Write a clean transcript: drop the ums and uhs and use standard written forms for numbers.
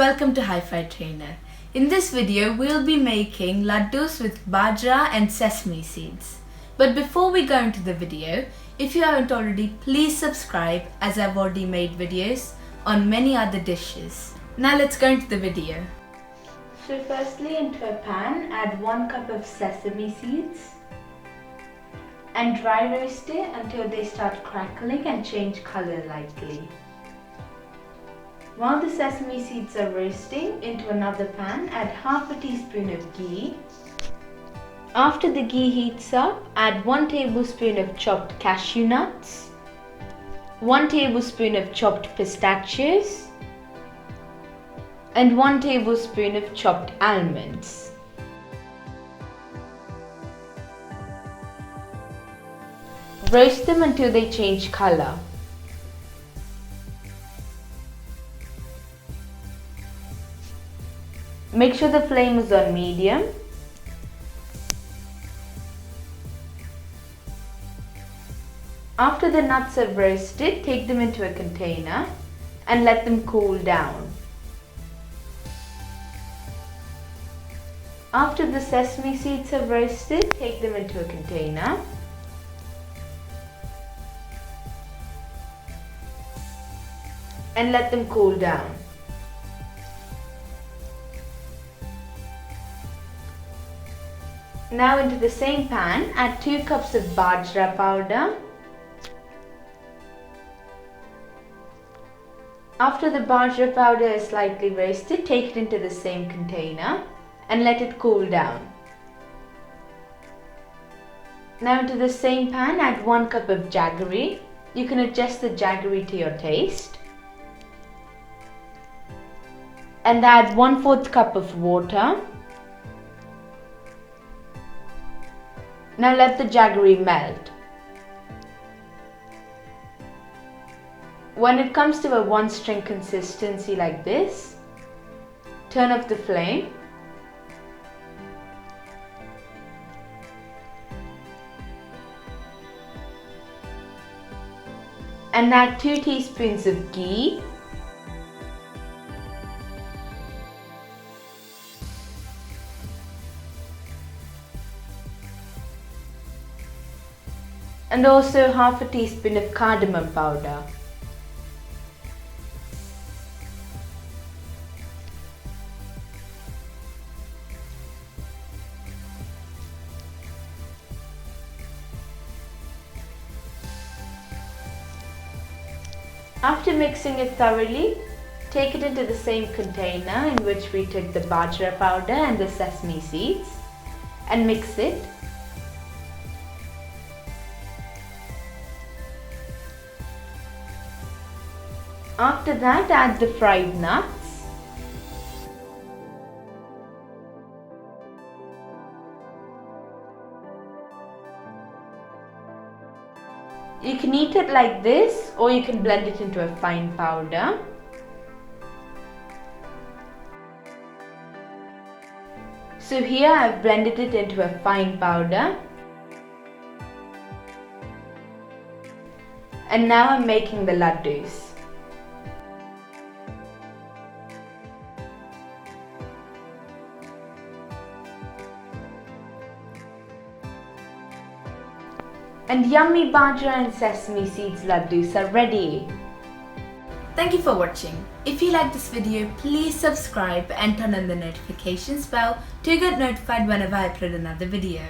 welcome to Hi5 Trainer. In this video, we'll be making Laddoos with Bajra and Sesame Seeds. But before we go into the video, if you haven't already, please subscribe as I've already made videos on many other dishes. Now let's go into the video. So firstly, into a pan, add 1 cup of sesame seeds and dry roast it until they start crackling and change color lightly. While the sesame seeds are roasting, into another pan, add half a teaspoon of ghee. After the ghee heats up, add 1 tablespoon of chopped cashew nuts, 1 tablespoon of chopped pistachios, and 1 tablespoon of chopped almonds. Roast them until they change color. Make sure the flame is on medium. After the nuts have roasted, take them into a container and let them cool down. After the sesame seeds have roasted, take them into a container. And let them cool down. Now into the same pan, add 2 cups of Bajra powder. After the Bajra powder is slightly roasted, take it into the same container and let it cool down. Now into the same pan, add 1 cup of Jaggery. You can adjust the Jaggery to your taste. And add 1/4 cup of water. Now let the Jaggery melt. When it comes to a 1 string consistency like this, turn off the flame. And add 2 teaspoons of ghee. And also half a teaspoon of cardamom powder. After mixing it thoroughly, take it into the same container in which we took the Bajra powder and the sesame seeds and mix it. After that, add the fried nuts. You can eat it like this, or you can blend it into a fine powder. So here I've blended it into a fine powder. And now I'm making the laddoos. And yummy Bajra and Sesame Seeds Laddoos are ready. Thank you for watching. If you like this video, please subscribe and turn on the notifications bell to get notified whenever I upload another video.